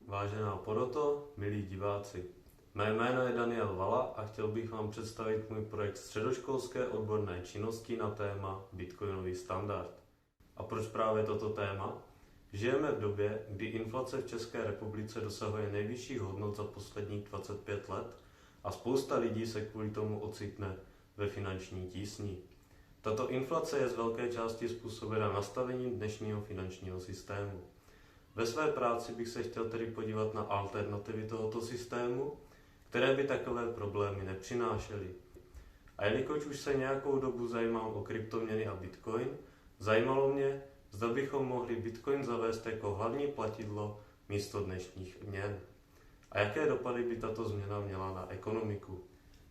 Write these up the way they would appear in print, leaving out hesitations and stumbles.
Vážená poroto, milí diváci, mé jméno je Daniel Vala a chtěl bych vám představit můj projekt středoškolské odborné činnosti na téma Bitcoinový standard. A proč právě toto téma? Žijeme v době, kdy inflace v České republice dosahuje nejvyšších hodnot za posledních 25 let a spousta lidí se kvůli tomu ocitne ve finanční tísni. Tato inflace je z velké části způsobena nastavením dnešního finančního systému. Ve své práci bych se chtěl tedy podívat na alternativy tohoto systému, které by takové problémy nepřinášely. A jelikož už se nějakou dobu zajímám o kryptoměny a Bitcoin, zajímalo mě, zda bychom mohli Bitcoin zavést jako hlavní platidlo místo dnešních měn. A jaké dopady by tato změna měla na ekonomiku.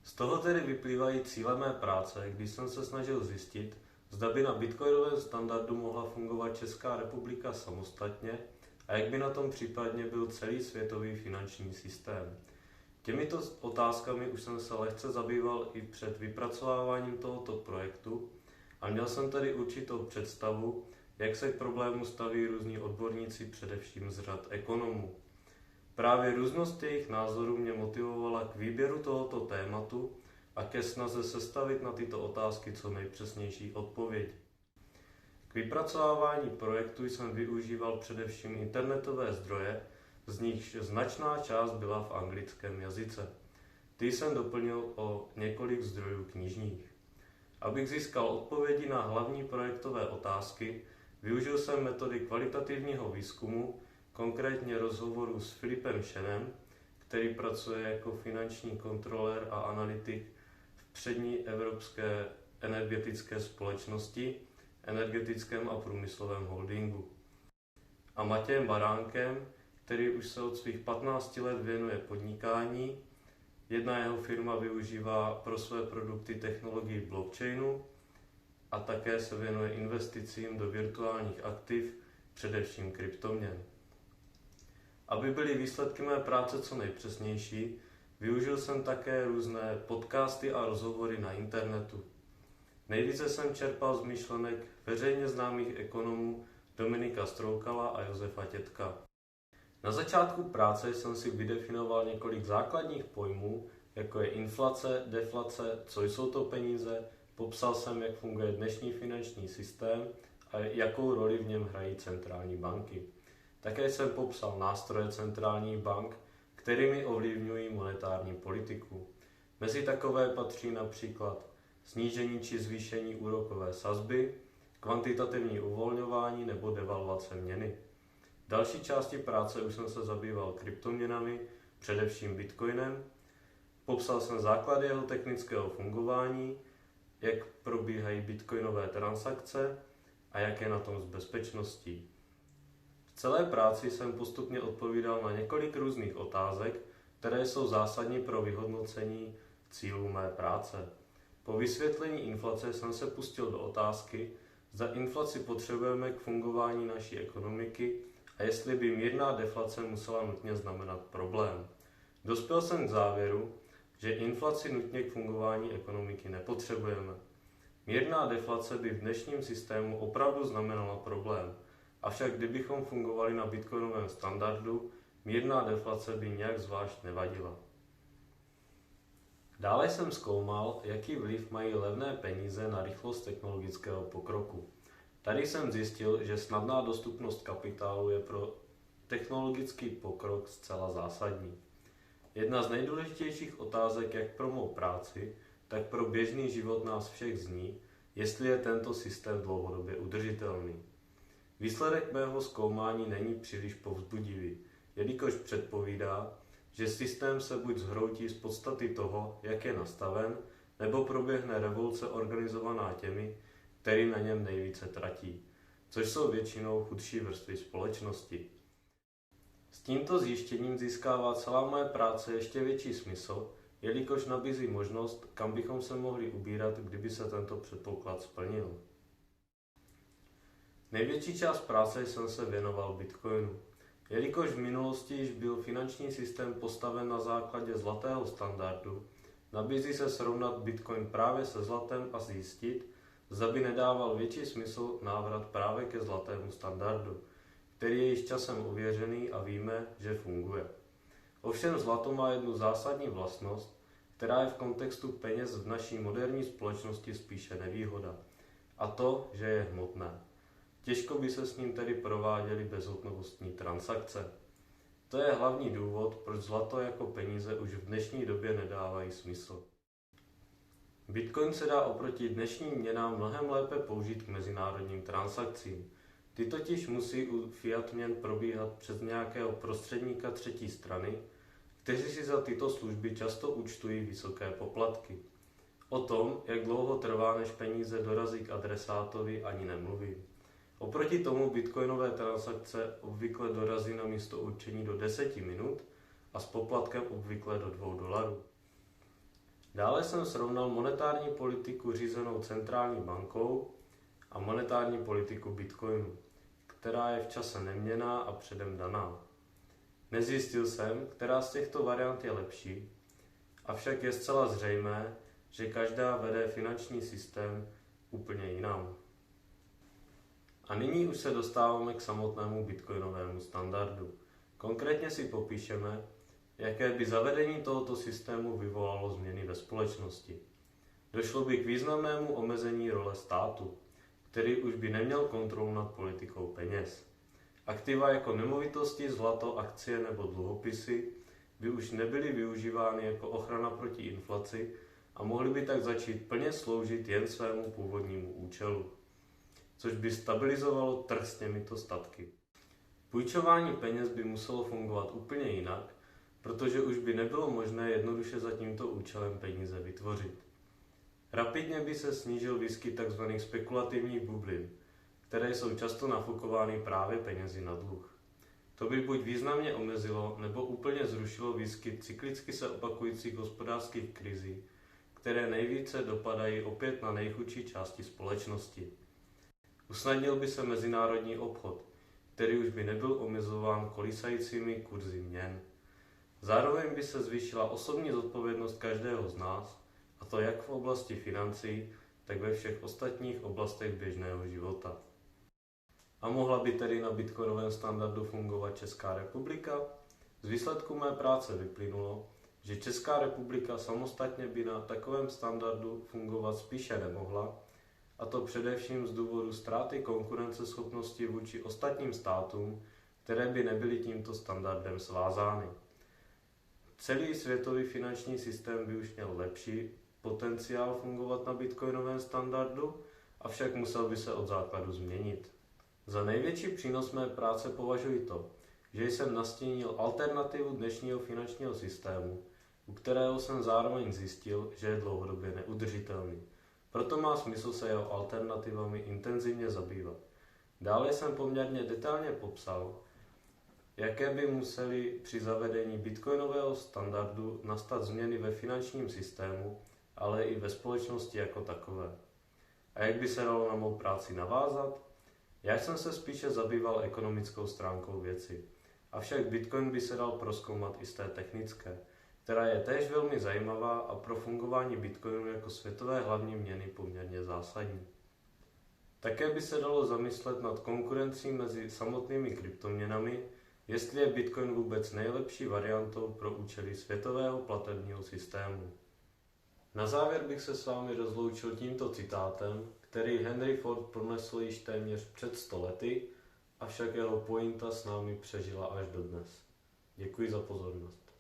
Z toho tedy vyplývají cíle mé práce, když jsem se snažil zjistit, zda by na bitcoinovém standardu mohla fungovat Česká republika samostatně a jak by na tom případně byl celý světový finanční systém. Těmito otázkami už jsem se lehce zabýval i před vypracováváním tohoto projektu a měl jsem tedy určitou představu, jak se k problému staví různí odborníci, především z řad ekonomů. Právě různost jejich názorů mě motivovala k výběru tohoto tématu a ke snaze sestavit na tyto otázky co nejpřesnější odpověď. K vypracovávání projektu jsem využíval především internetové zdroje, z nichž značná část byla v anglickém jazyce. Ty jsem doplnil o několik zdrojů knižních. Abych získal odpovědi na hlavní projektové otázky, využil jsem metody kvalitativního výzkumu, konkrétně rozhovoru s Filipem Shenem, který pracuje jako finanční kontrolér a analytik v přední evropské energetické společnosti, energetickém a průmyslovém holdingu. A Matějem Baránkem, který už se od svých 15 let věnuje podnikání. Jedna jeho firma využívá pro své produkty technologii blockchainu a také se věnuje investicím do virtuálních aktiv, především kryptoměn. Aby byly výsledky mé práce co nejpřesnější, využil jsem také různé podcasty a rozhovory na internetu. Nejvíce jsem čerpal z myšlenek veřejně známých ekonomů Dominika Stroukala a Josefa Tětka. Na začátku práce jsem si vydefinoval několik základních pojmů, jako je inflace, deflace, co jsou to peníze, popsal jsem, jak funguje dnešní finanční systém a jakou roli v něm hrají centrální banky. Také jsem popsal nástroje centrálních bank, kterými ovlivňují monetární politiku. Mezi takové patří například snížení či zvýšení úrokové sazby, kvantitativní uvolňování nebo devalvace měny. V další části práce už jsem se zabýval kryptoměnami, především Bitcoinem. Popsal jsem základy jeho technického fungování, jak probíhají bitcoinové transakce a jak je na tom s bezpečností. V celé práci jsem postupně odpovídal na několik různých otázek, které jsou zásadní pro vyhodnocení cílů mé práce. Po vysvětlení inflace jsem se pustil do otázky, zda inflaci potřebujeme k fungování naší ekonomiky a jestli by mírná deflace musela nutně znamenat problém. Dospěl jsem k závěru, že inflaci nutně k fungování ekonomiky nepotřebujeme. Mírná deflace by v dnešním systému opravdu znamenala problém, avšak kdybychom fungovali na bitcoinovém standardu, mírná deflace by nějak zvlášť nevadila. Dále jsem zkoumal, jaký vliv mají levné peníze na rychlost technologického pokroku. Tady jsem zjistil, že snadná dostupnost kapitálu je pro technologický pokrok zcela zásadní. Jedna z nejdůležitějších otázek jak pro mou práci, tak pro běžný život nás všech zní, jestli je tento systém dlouhodobě udržitelný. Výsledek mého zkoumání není příliš povzbudivý, jelikož předpovídá, že systém se buď zhroutí z podstaty toho, jak je nastaven, nebo proběhne revoluce organizovaná těmi, který na něm nejvíce tratí, což jsou většinou chudší vrstvy společnosti. S tímto zjištěním získává celá moje práce ještě větší smysl, jelikož nabízí možnost, kam bychom se mohli ubírat, kdyby se tento předpoklad splnil. Největší část práce jsem se věnoval Bitcoinu. Jelikož v minulosti již byl finanční systém postaven na základě zlatého standardu, nabízí se srovnat Bitcoin právě se zlatem a zjistit, zda by nedával větší smysl návrat právě ke zlatému standardu, který je již časem ověřený a víme, že funguje. Ovšem zlato má jednu zásadní vlastnost, která je v kontextu peněz v naší moderní společnosti spíše nevýhoda. A to, že je hmotné. Těžko by se s ním tedy prováděly bezhotovostní transakce. To je hlavní důvod, proč zlato jako peníze už v dnešní době nedávají smysl. Bitcoin se dá oproti dnešním měnám mnohem lépe použít k mezinárodním transakcím. Ty totiž musí u fiat měn probíhat přes nějakého prostředníka třetí strany, kteří si za tyto služby často účtují vysoké poplatky. O tom, jak dlouho trvá, než peníze dorazí k adresátovi, ani nemluvím. Oproti tomu bitcoinové transakce obvykle dorazí na místo určení do 10 minut a s poplatkem obvykle do $2. Dále jsem srovnal monetární politiku řízenou centrální bankou a monetární politiku bitcoinu, která je v čase neměnná a předem daná. Nezjistil jsem, která z těchto variant je lepší, avšak je zcela zřejmé, že každá vede finanční systém úplně jinam. A nyní už se dostáváme k samotnému bitcoinovému standardu. Konkrétně si popíšeme, jaké by zavedení tohoto systému vyvolalo změny ve společnosti. Došlo by k významnému omezení role státu, který už by neměl kontrolu nad politikou peněz. Aktiva jako nemovitosti, zlato, akcie nebo dluhopisy by už nebyly využívány jako ochrana proti inflaci a mohly by tak začít plně sloužit jen svému původnímu účelu, což by stabilizovalo trh s těmito statky. Půjčování peněz by muselo fungovat úplně jinak, protože už by nebylo možné jednoduše za tímto účelem peníze vytvořit. Rapidně by se snížil výskyt tzv. Spekulativních bublin, které jsou často nafukovány právě penězi na dluh. To by buď významně omezilo, nebo úplně zrušilo výskyt cyklicky se opakujících hospodářských krizí, které nejvíce dopadají opět na nejchudší části společnosti. Usnadnil by se mezinárodní obchod, který už by nebyl omezován kolísajícími kurzy měn. Zároveň by se zvýšila osobní zodpovědnost každého z nás, a to jak v oblasti financí, tak ve všech ostatních oblastech běžného života. A mohla by tedy na bitcoinovém standardu fungovat Česká republika? Z výsledku mé práce vyplynulo, že Česká republika samostatně by na takovém standardu fungovat spíše nemohla, a to především z důvodu ztráty konkurenceschopnosti vůči ostatním státům, které by nebyly tímto standardem svázány. Celý světový finanční systém by už měl lepší potenciál fungovat na bitcoinovém standardu, avšak musel by se od základu změnit. Za největší přínos mé práce považuji to, že jsem nastínil alternativu dnešního finančního systému, u kterého jsem zároveň zjistil, že je dlouhodobě neudržitelný. Proto má smysl se jeho alternativami intenzivně zabývat. Dále jsem poměrně detailně popsal, jaké by musely při zavedení bitcoinového standardu nastat změny ve finančním systému, ale i ve společnosti jako takové. A jak by se dalo na mou práci navázat? Já jsem se spíše zabýval ekonomickou stránkou věci, avšak Bitcoin by se dal prozkoumat i z té technické, která je též velmi zajímavá a pro fungování Bitcoinu jako světové hlavní měny poměrně zásadní. Také by se dalo zamyslet nad konkurencí mezi samotnými kryptoměnami, jestli je Bitcoin vůbec nejlepší variantou pro účely světového platebního systému. Na závěr bych se s vámi rozloučil tímto citátem, který Henry Ford pronesl již téměř před 100 lety, avšak jeho pointa s námi přežila až dodnes. Děkuji za pozornost.